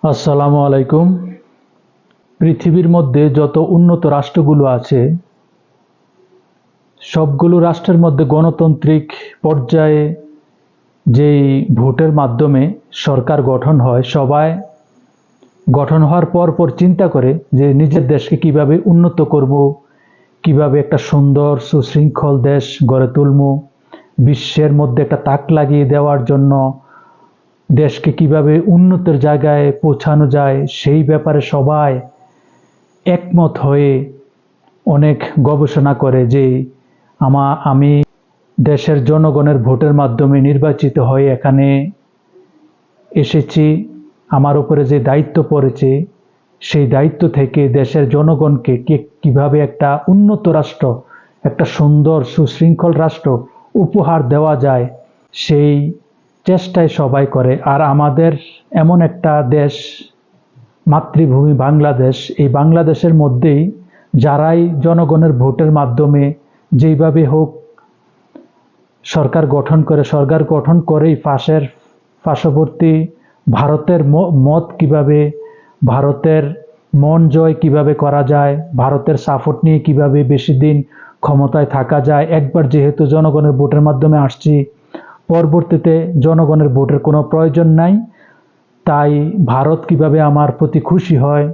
আসসালামু আলাইকুম। পৃথিবীর মধ্যে যত উন্নত রাষ্ট্রগুলো আছে, সবগুলো রাষ্ট্রের মধ্যে গণতান্ত্রিক পর্যায়ে যেই ভোটের মাধ্যমে সরকার গঠন হয়, সবাই গঠন হওয়ার পর চিন্তা করে যে নিজের দেশকে কিভাবে উন্নত করব, কিভাবে একটা সুন্দর সুশৃঙ্খল দেশ গড়ে তুলব, বিশ্বের মধ্যে একটা তাক লাগিয়ে দেওয়ার জন্য দেশকে কিভাবে উন্নতির জায়গায় পৌঁছানো যায়, সেই ব্যাপারে সবাই একমত হয়ে অনেক গবেষণা করে যে আমি দেশের জনগণের ভোটের মাধ্যমে নির্বাচিত হয়ে এখানে এসেছি। আমার উপরে যে দায়িত্ব পড়েছে, সেই দায়িত্ব থেকে দেশের জনগণকে কিভাবে একটা উন্নত রাষ্ট্র, একটা সুন্দর সুশৃঙ্খল রাষ্ট্র উপহার দেওয়া যায়, সেই চেষ্টায় সবাই করে। আর আমাদের এমন একটা দেশ, মাতৃভূমি বাংলাদেশ, এই বাংলাদেশের মধ্যেই যারাই জনগণের ভোটের মাধ্যমে যেইভাবে হোক সরকার গঠন করেই পার্শ্ববর্তী ভারতের মত কিভাবে, ভারতের মন জয় কিভাবে করা যায়, ভারতের সাপোর্ট নিয়ে কিভাবে বেশি দিন ক্ষমতায় থাকা যায়। একবার যেহেতু জনগণের ভোটের মাধ্যমে আসছি, পরবর্তীতে জনগণের ভোটের কোনো প্রয়োজন নাই। তাই ভারত কিভাবে আমার প্রতি খুশি হয়,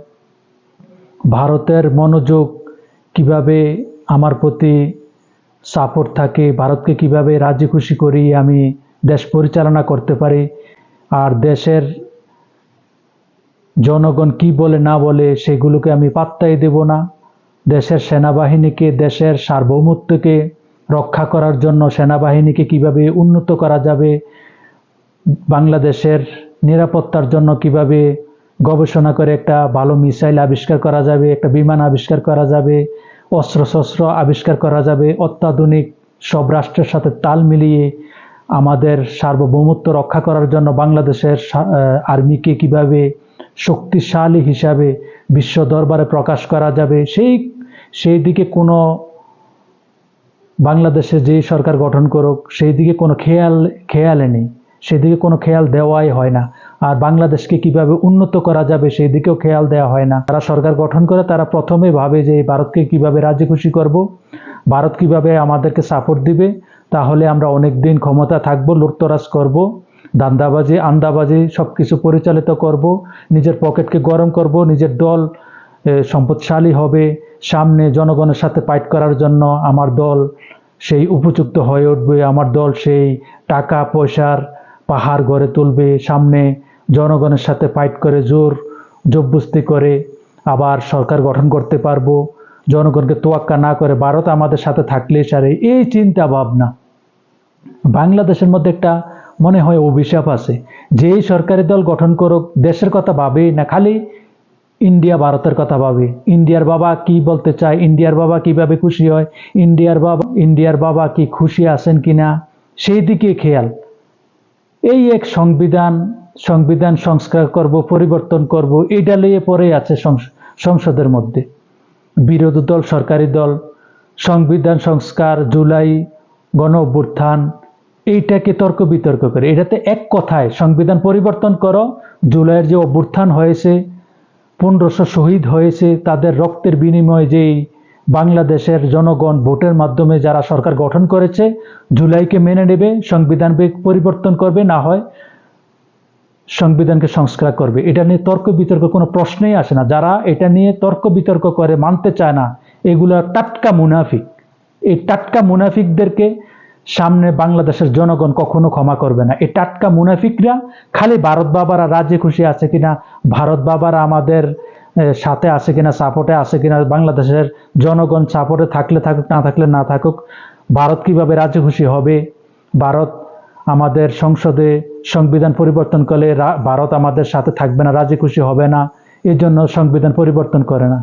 ভারতের মনোযোগ কিভাবে আমার প্রতি সাপোর্ট থাকে, ভারতকে কিভাবে রাজি খুশি করি আমি দেশ পরিচালনা করতে পারি, আর দেশের জনগণ কি বলে না বলে সেগুলোকে আমি পাত্তাই দেব না। দেশের সেনাবাহিনীকে, দেশের সার্বভৌমত্বকে রক্ষা করার জন্য সেনাবাহিনীকে কিভাবে উন্নত করা যাবে, বাংলাদেশের নিরাপত্তার জন্য কিভাবে গবেষণা করে একটা ভালো মিসাইল আবিষ্কার করা যাবে, একটা বিমান আবিষ্কার করা যাবে, অস্ত্রশস্ত্র আবিষ্কার করা যাবে, অত্যাধুনিক সব রাষ্ট্রের সাথে তাল মিলিয়ে আমাদের সার্বভৌমত্ব রক্ষা করার জন্য বাংলাদেশের আর্মিকে কিভাবে শক্তিশালী হিসাবে বিশ্ব দরবারে প্রকাশ করা যাবে, সেই দিকে কোনো বাংলাদেশে যেই সরকার গঠন করুক সেই দিকে কোনো খেয়ালে নেই, সেদিকে কোনো খেয়াল দেওয়াই হয় না। আর বাংলাদেশকে কিভাবে উন্নত করা যাবে সেই দিকেও খেয়াল দেওয়া হয় না। তারা সরকার গঠন করে তারা প্রথমে ভাবে যে ভারতকে কিভাবে রাজি খুশি করব, ভারত কিভাবে আমাদেরকে সাপোর্ট দিবে, তাহলে আমরা অনেক দিন ক্ষমতা থাকবো, লুটতরাজ করব, দান্দাবাজি আন্দাবাজি সব কিছু পরিচালিত করব, নিজের পকেটকে গরম করব, নিজের দল সম্পদশালী হবে, সামনে জনগণের সাথে ফাইট করার জন্য আমার দল সেই উপযুক্ত হয়ে উঠবে, আমার দল সেই টাকা পয়সার পাহাড় গড়ে তুলবে, সামনে জনগণের সাথে ফাইট করে জোর জবরদস্তি করে আবার সরকার গঠন করতে পারবো, জনগণকে তোয়াক্কা না করে ভারত আমাদের সাথে থাকলেই সারে। এই চিন্তা ভাবনা বাংলাদেশের মধ্যে একটা মনে হয় অভিশাপ আছে। যেই সরকারি দল গঠন করুক দেশের কথা ভাবেই না, খালি ইন্ডিয়া ভারতের কথা ভাবে। ইন্ডিয়ার বাবা কি বলতে চায়, ইন্ডিয়ার বাবা কিভাবে খুশি হয়, ইন্ডিয়ার বাবা কি খুশি আছেন কিনা সেই দিকে খেয়াল। এই এক সংবিধান সংস্কার করব, পরিবর্তন করব, এইটা নিয়ে পড়ে আছে সংসদের মধ্যে বিরোধী দল সরকারি দল। সংবিধান সংস্কার, জুলাই গণ অভ্যুত্থান, এইটাকে তর্ক বিতর্ক করে। এটাতে এক কথায় সংবিধান পরিবর্তন করো, জুলাইয়ের যে অভ্যুত্থান হয়েছে, 1500 শহীদ হয়েছে, তাদের রক্তের বিনিময়ে যেই বাংলাদেশের জনগণ ভোটের মাধ্যমে যারা সরকার গঠন করেছে, জুলাইকে মেনে নেবে, সংবিধান পরিবর্তন করবে, না হয় সংবিধানকে সংস্কার করবে। এটা নিয়ে তর্ক বিতর্ক কোনো প্রশ্নই আসে না। যারা এটা নিয়ে তর্ক বিতর্ক করে, মানতে চায় না, এগুলো টাটকা মুনাফিক। এই টাটকা মুনাফিকদেরকে সামনে বাংলাদেশের জনগণ কখনো ক্ষমা করবে না। এই টাটকা মুনাফিকরা খালি ভারত বাবারা রাজি খুশি আছে কিনা, ভারত বাবারা আমাদের সাথে আছে কিনা, সাপোর্টে আছে কিনা, বাংলাদেশের জনগণ সাপোর্টে থাকলে থাকুক, না থাকলে না থাকুক, ভারত কিভাবে রাজি খুশি হবে, ভারত আমাদের সংসদে সংবিধান পরিবর্তন করলে ভারত আমাদের সাথে থাকবে না, রাজি খুশি হবে না, এই জন্য সংবিধান পরিবর্তন করে না।